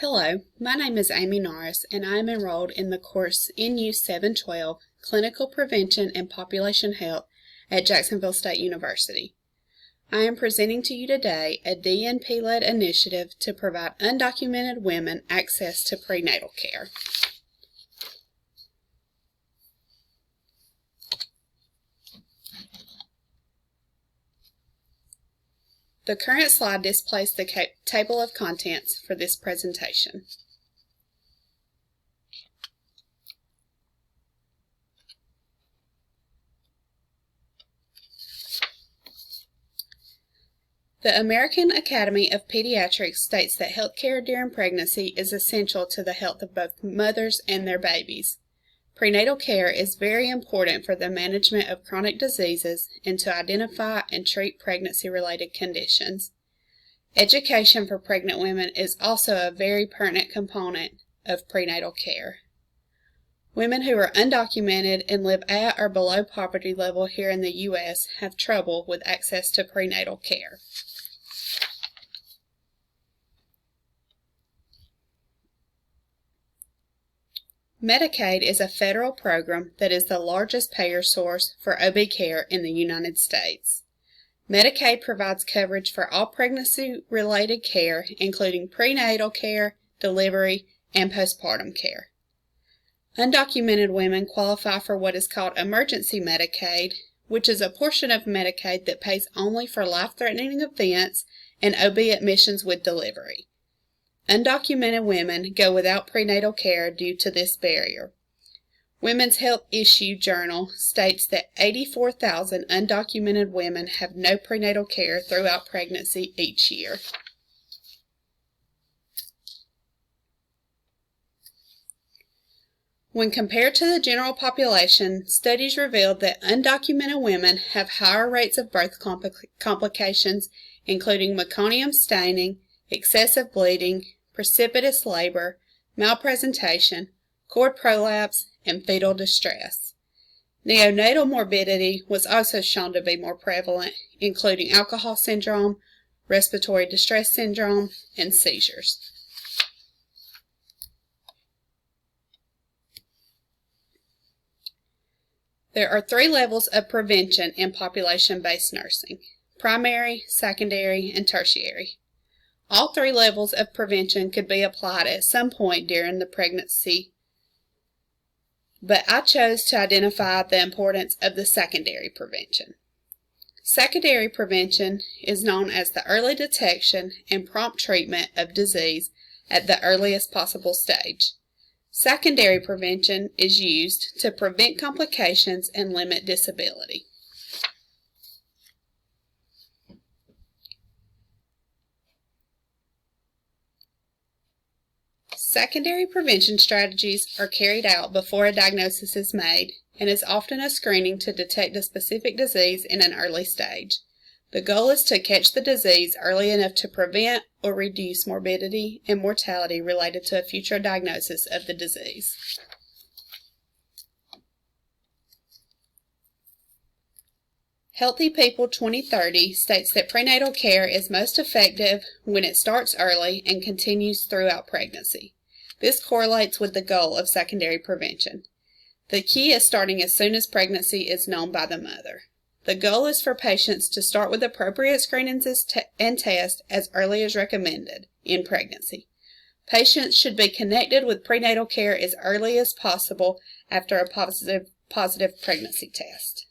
Hello, my name is Amy Norris and I am enrolled in the course NU712 Clinical Prevention and Population Health at Jacksonville State University. I am presenting to you today a DNP-led initiative to provide undocumented women access to prenatal care. The current slide displays the table of contents for this presentation. The American Academy of Pediatrics states that health care during pregnancy is essential to the health of both mothers and their babies. Prenatal care is very important for the management of chronic diseases and to identify and treat pregnancy-related conditions. Education for pregnant women is also a very pertinent component of prenatal care. Women who are undocumented and live at or below poverty level here in the U.S. have trouble with access to prenatal care. Medicaid is a federal program that is the largest payer source for OB care in the United States. Medicaid provides coverage for all pregnancy-related care, including prenatal care, delivery, and postpartum care. Undocumented women qualify for what is called emergency Medicaid, which is a portion of Medicaid that pays only for life-threatening events and OB admissions with delivery. Undocumented women go without prenatal care due to this barrier. Women's Health Issue Journal states that 84,000 undocumented women have no prenatal care throughout pregnancy each year. When compared to the general population, studies revealed that undocumented women have higher rates of birth complications, including meconium staining, excessive bleeding, precipitous labor, malpresentation, cord prolapse, and fetal distress. Neonatal morbidity was also shown to be more prevalent, including alcohol syndrome, respiratory distress syndrome, and seizures. There are 3 levels of prevention in population-based nursing: primary, secondary, and tertiary. All 3 levels of prevention could be applied at some point during the pregnancy, but I chose to identify the importance of the secondary prevention. Secondary prevention is known as the early detection and prompt treatment of disease at the earliest possible stage. Secondary prevention is used to prevent complications and limit disability. Secondary prevention strategies are carried out before a diagnosis is made and is often a screening to detect a specific disease in an early stage. The goal is to catch the disease early enough to prevent or reduce morbidity and mortality related to a future diagnosis of the disease. Healthy People 2030 states that prenatal care is most effective when it starts early and continues throughout pregnancy. This correlates with the goal of secondary prevention. The key is starting as soon as pregnancy is known by the mother. The goal is for patients to start with appropriate screenings and tests as early as recommended in pregnancy. Patients should be connected with prenatal care as early as possible after a positive pregnancy test.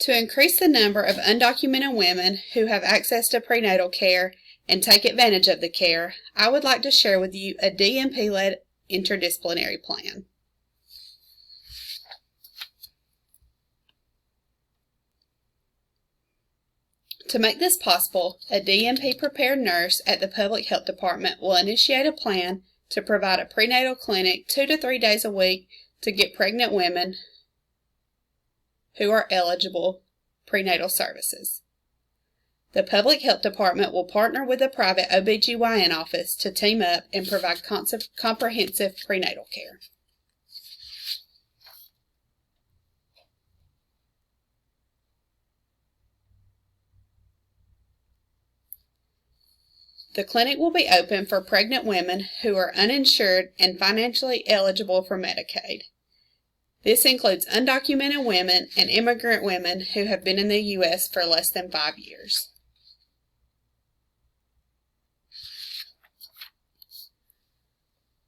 To increase the number of undocumented women who have access to prenatal care and take advantage of the care, I would like to share with you a DNP-led interdisciplinary plan. To make this possible, a DNP-prepared nurse at the Public Health Department will initiate a plan to provide a prenatal clinic 2 to 3 days a week to get pregnant women who are eligible prenatal services. The Public Health Department will partner with a private OBGYN office to team up and provide comprehensive prenatal care. The clinic will be open for pregnant women who are uninsured and financially eligible for Medicaid. This includes undocumented women and immigrant women who have been in the U.S. for less than 5 years.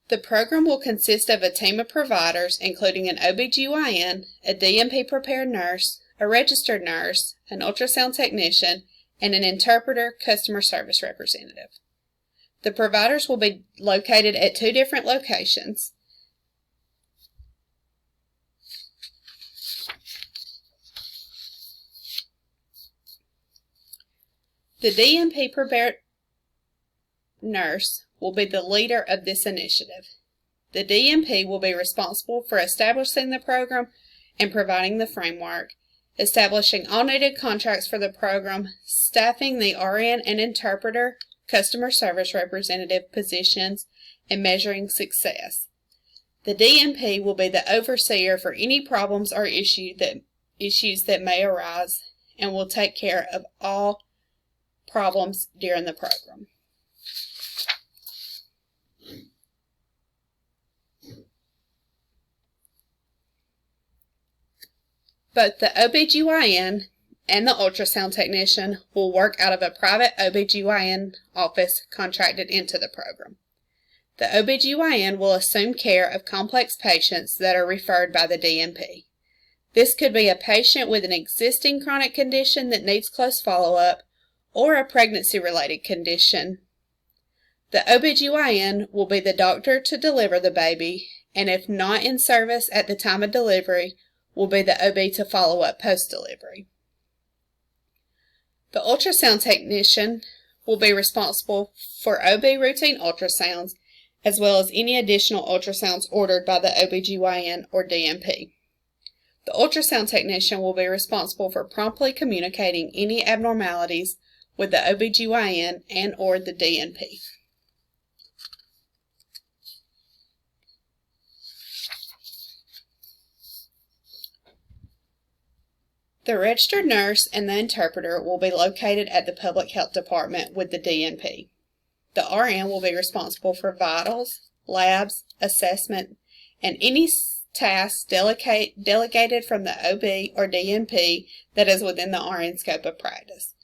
The program will consist of a team of providers including an OBGYN, a DNP prepared nurse, a registered nurse, an ultrasound technician, and an interpreter customer service representative. The providers will be located at 2 different locations. The DNP prepared nurse will be the leader of this initiative. The DNP will be responsible for establishing the program and providing the framework, establishing all needed contracts for the program, staffing the RN and interpreter, customer service representative positions, and measuring success. The DNP will be the overseer for any problems or issues that may arise and will take care of all problems during the program. Both the OBGYN and the ultrasound technician will work out of a private OBGYN office contracted into the program. The OBGYN will assume care of complex patients that are referred by the DNP. This could be a patient with an existing chronic condition that needs close follow-up or a pregnancy-related condition. The OBGYN will be the doctor to deliver the baby, and if not in service at the time of delivery, will be the OB to follow up post-delivery. The ultrasound technician will be responsible for OB routine ultrasounds as well as any additional ultrasounds ordered by the OBGYN or DNP. The ultrasound technician will be responsible for promptly communicating any abnormalities with the OBGYN and or the DNP. The registered nurse and the interpreter will be located at the Public Health Department with the DNP. The RN will be responsible for vitals, labs, assessment, and any tasks delegated from the OB or DNP that is within the RN scope of practice.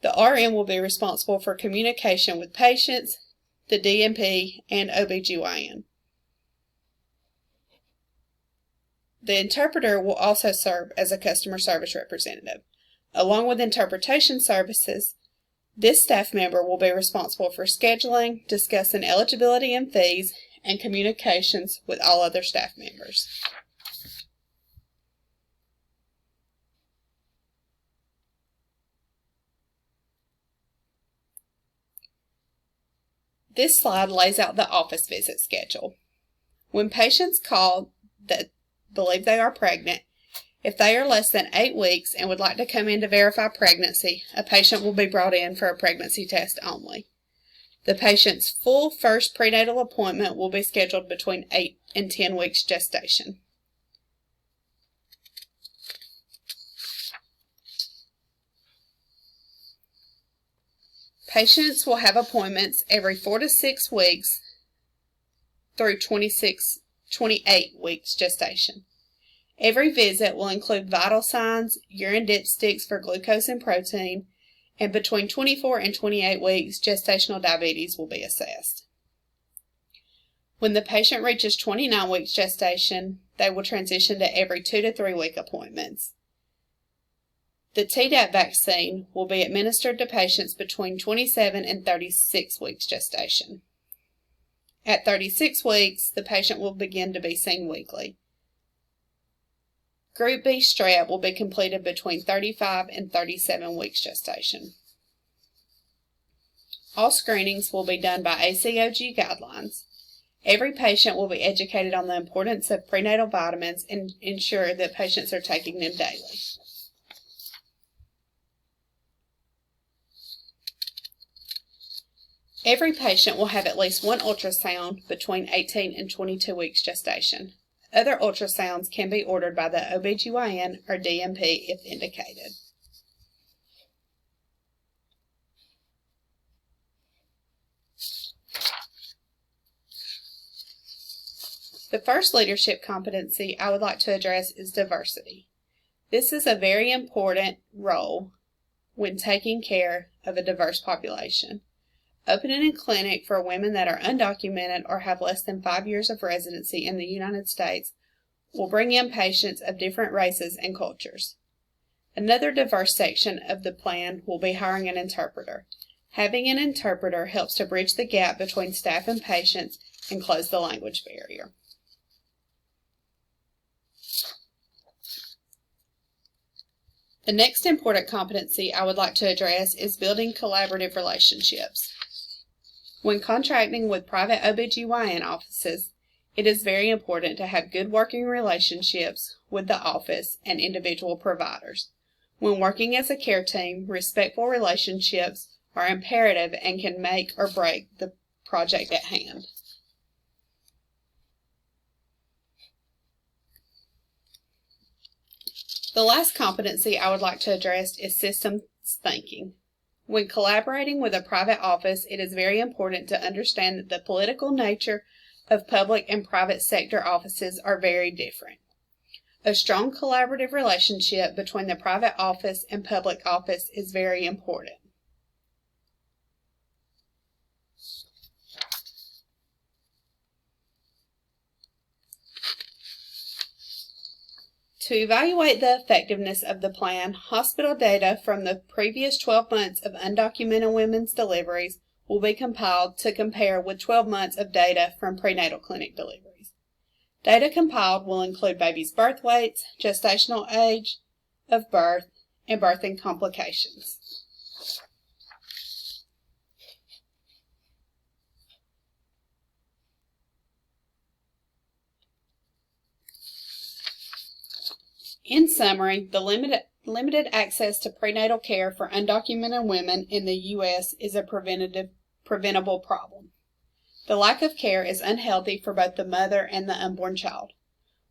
The RN will be responsible for communication with patients, the DNP, and OBGYN. The interpreter will also serve as a customer service representative. Along with interpretation services, this staff member will be responsible for scheduling, discussing eligibility and fees, and communications with all other staff members. This slide lays out the office visit schedule. When patients call that believe they are pregnant, if they are less than 8 weeks and would like to come in to verify pregnancy, a patient will be brought in for a pregnancy test only. The patient's full first prenatal appointment will be scheduled between 8 and 10 weeks gestation. Patients will have appointments every 4 to 6 weeks through 28 weeks gestation. Every visit will include vital signs, urine dipsticks for glucose and protein, and between 24 and 28 weeks, gestational diabetes will be assessed. When the patient reaches 29 weeks gestation, they will transition to every 2 to 3 week appointments. The Tdap vaccine will be administered to patients between 27 and 36 weeks gestation. At 36 weeks, the patient will begin to be seen weekly. Group B strep will be completed between 35 and 37 weeks gestation. All screenings will be done by ACOG guidelines. Every patient will be educated on the importance of prenatal vitamins and ensure that patients are taking them daily. Every patient will have at least one ultrasound between 18 and 22 weeks gestation. Other ultrasounds can be ordered by the OBGYN or DNP if indicated. The first leadership competency I would like to address is diversity. This is a very important role when taking care of a diverse population. Opening a clinic for women that are undocumented or have less than 5 years of residency in the United States will bring in patients of different races and cultures. Another diverse section of the plan will be hiring an interpreter. Having an interpreter helps to bridge the gap between staff and patients and close the language barrier. The next important competency I would like to address is building collaborative relationships. When contracting with private OBGYN offices, it is very important to have good working relationships with the office and individual providers. When working as a care team, respectful relationships are imperative and can make or break the project at hand. The last competency I would like to address is systems thinking. When collaborating with a private office, it is very important to understand that the political nature of public and private sector offices are very different. A strong collaborative relationship between the private office and public office is very important. To evaluate the effectiveness of the plan, hospital data from the previous 12 months of undocumented women's deliveries will be compiled to compare with 12 months of data from prenatal clinic deliveries. Data compiled will include babies' birth weights, gestational age of birth, and birthing complications. In summary, the limited access to prenatal care for undocumented women in the U.S. is a preventable problem. The lack of care is unhealthy for both the mother and the unborn child.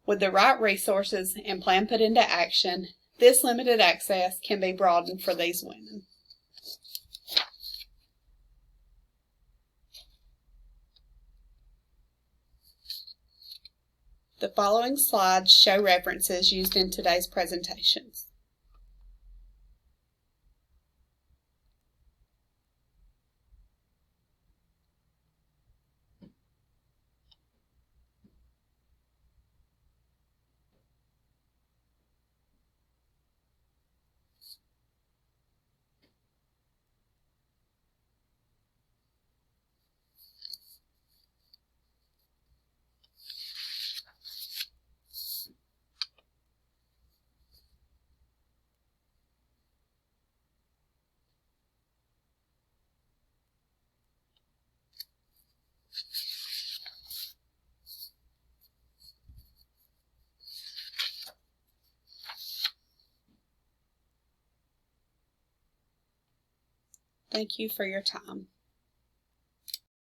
With the right resources and plan put into action, this limited access can be broadened for these women. The following slides show references used in today's presentations. Thank you for your time.